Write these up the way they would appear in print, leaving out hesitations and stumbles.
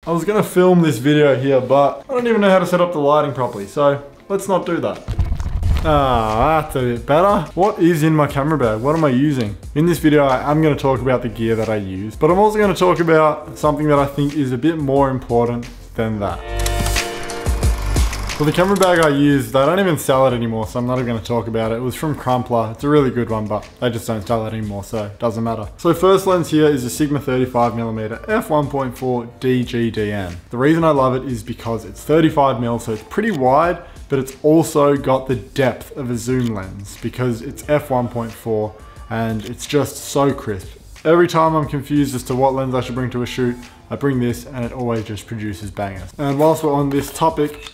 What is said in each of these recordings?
I was gonna film this video here, but I don't even know how to set up the lighting properly, so let's not do that. Ah, that's a bit better. What is in my camera bag? What am I using? In this video, I am going to talk about the gear that I use, but I'm also going to talk about something that I think is a bit more important than that. Well, the camera bag I used, they don't even sell it anymore, so I'm not even going to talk about it. It was from Crumpler. It's a really good one, but they just don't sell it anymore, so it doesn't matter. So first lens here is a Sigma 35mm f1.4 DGDN. The reason I love it is because it's 35mm, so it's pretty wide, but it's also got the depth of a zoom lens because it's f1.4 and it's just so crisp. Every time I'm confused as to what lens I should bring to a shoot, I bring this and it always just produces bangers. And whilst we're on this topic,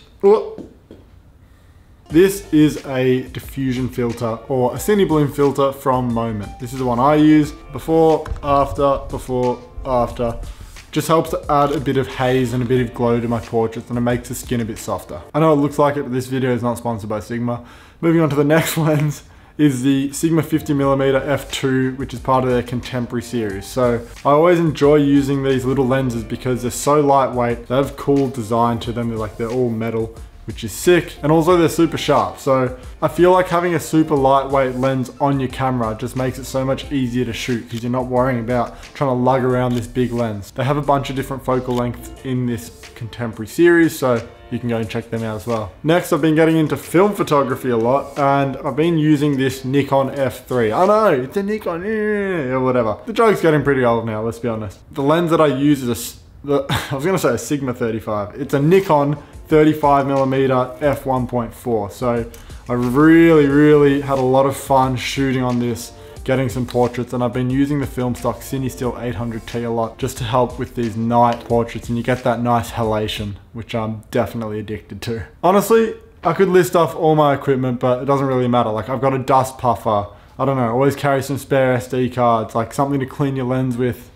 this is a diffusion filter or a cine bloom filter from Moment. This is the one I use. Before, after. Just helps to add a bit of haze and a bit of glow to my portraits, and it makes the skin a bit softer. I know it looks like it, but this video is not sponsored by Sigma. Moving on to the next lens is the Sigma 50mm f2, which is part of their contemporary series. So I always enjoy using these little lenses because they're so lightweight. They have cool design to them. They're all metal, which is sick. And also they're super sharp. So I feel like having a super lightweight lens on your camera just makes it so much easier to shoot because you're not worrying about trying to lug around this big lens. They have a bunch of different focal lengths in this contemporary series, so you can go and check them out as well. Next, I've been getting into film photography a lot, and I've been using this Nikon F3. I know, it's a Nikon, or whatever. The joke's getting pretty old now, let's be honest. The lens that I use is I was gonna say a Sigma 35. It's a Nikon 35mm f1.4. So I really had a lot of fun shooting on this, getting some portraits, and I've been using the film stock CineStill 800T a lot just to help with these night portraits, and you get that nice halation, which I'm definitely addicted to. Honestly, I could list off all my equipment, but it doesn't really matter. Like, I've got a dust puffer. I don't know, always carry some spare SD cards, like something to clean your lens with.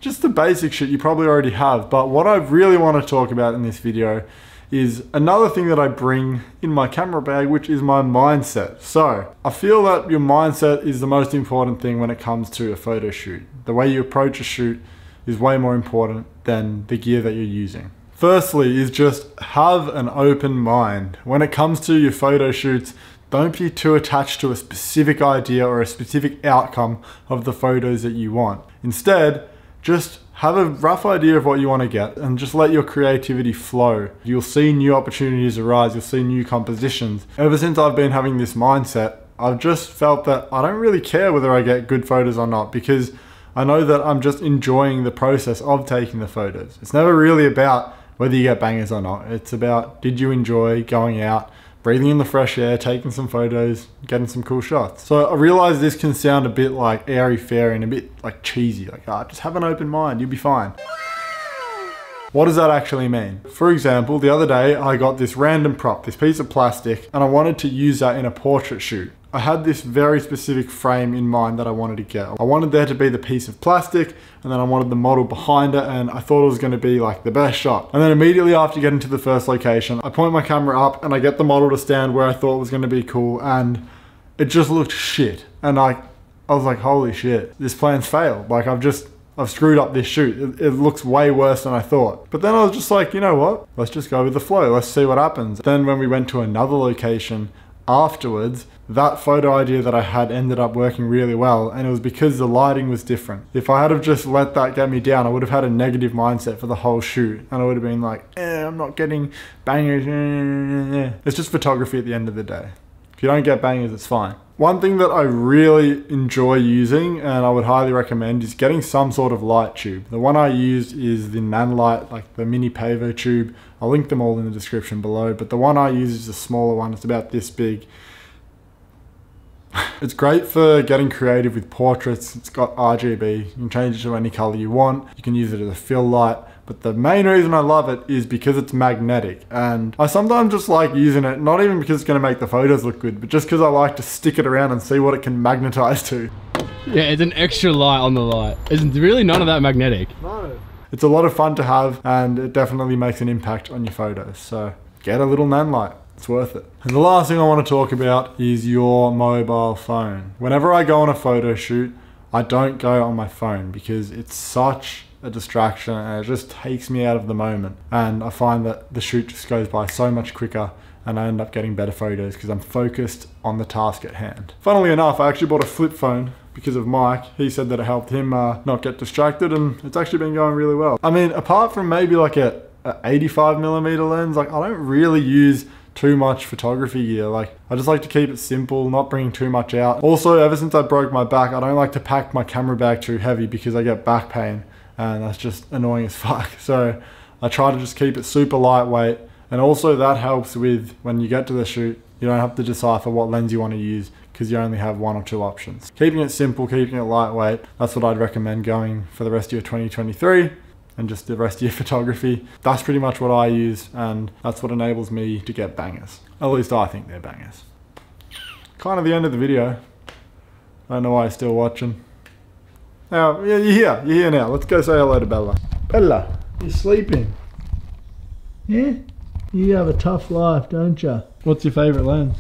Just the basic shit you probably already have. But what I really want to talk about in this video is another thing that I bring in my camera bag, which is my mindset. So I feel that your mindset is the most important thing when it comes to a photo shoot. The way you approach a shoot is way more important than the gear that you're using. Firstly is just have an open mind. When it comes to your photo shoots, don't be too attached to a specific idea or a specific outcome of the photos that you want. Instead, just have a rough idea of what you want to get and just let your creativity flow. You'll see new opportunities arise, you'll see new compositions. Ever since I've been having this mindset, I've just felt that I don't really care whether I get good photos or not, because I know that I'm just enjoying the process of taking the photos. It's never really about whether you get bangers or not. It's about, did you enjoy going out, breathing in the fresh air, taking some photos, getting some cool shots. So I realize this can sound a bit like airy-fairy and a bit like cheesy, like, just have an open mind, you'll be fine. What does that actually mean? For example, the other day I got this random prop, this piece of plastic, and I wanted to use that in a portrait shoot. I had this very specific frame in mind that I wanted to get. I wanted there to be the piece of plastic, and then I wanted the model behind it, and I thought it was going to be like the best shot. And then immediately after getting to the first location, I point my camera up and I get the model to stand where I thought was going to be cool, and it just looked shit. And I was like, holy shit, this plan's failed. Like, I've screwed up this shoot. It looks way worse than I thought. But then I was just like, you know what? Let's just go with the flow. Let's see what happens. Then when we went to another location afterwards, that photo idea that I had ended up working really well, and it was because the lighting was different. If I had have just let that get me down, I would have had a negative mindset for the whole shoot, and I would have been like, I'm not getting bangers. It's just photography at the end of the day. If you don't get bangers, it's fine. One thing that I really enjoy using, and I would highly recommend, is getting some sort of light tube. The one I used is the Nanlite, like the mini Pavo tube. I'll link them all in the description below, but the one I use is a smaller one. It's about this big. It's great for getting creative with portraits. It's got RGB. You can change it to any color you want. You can use it as a fill light. But the main reason I love it is because it's magnetic. And I sometimes just like using it, not even because it's going to make the photos look good, but just because I like to stick it around and see what it can magnetize to. Yeah, it's an extra light on the light. It's really none of that magnetic. No. It's a lot of fun to have, and it definitely makes an impact on your photos. So get a little Nanlite. It's worth it. And the last thing I want to talk about is your mobile phone. Whenever I go on a photo shoot, I don't go on my phone because it's such a distraction and it just takes me out of the moment. And I find that the shoot just goes by so much quicker and I end up getting better photos because I'm focused on the task at hand. Funnily enough, I actually bought a flip phone because of Mike. He said that it helped him not get distracted, and it's actually been going really well. I mean, apart from maybe like a 85mm lens, like I don't really use too much photography gear. Like I just like to keep it simple, not bringing too much out. Also, ever since I broke my back, I don't like to pack my camera bag too heavy because I get back pain and that's just annoying as fuck. So I try to just keep it super lightweight, and also that helps with when you get to the shoot, you don't have to decipher what lens you want to use because you only have 1 or 2 options. Keeping it simple, keeping it lightweight, that's what I'd recommend going for the rest of your 2023 and just the rest of your photography. That's pretty much what I use, and that's what enables me to get bangers. At least I think they're bangers. Kind of the end of the video. I don't know why you're still watching. Now, yeah, you're here now. Let's go say hello to Bella. Bella, you're sleeping. Yeah? You have a tough life, don't you? What's your favourite lens?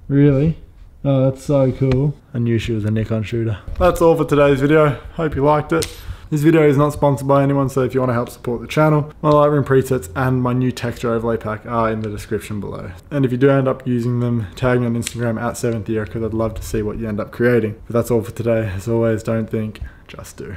Really? Oh, that's so cool. I knew she was a Nikon shooter. That's all for today's video. Hope you liked it. This video is not sponsored by anyone, so if you want to help support the channel, my Lightroom presets and my new texture overlay pack are in the description below. And if you do end up using them, tag me on Instagram at 7thyear because I'd love to see what you end up creating. But that's all for today. As always, don't think, just do.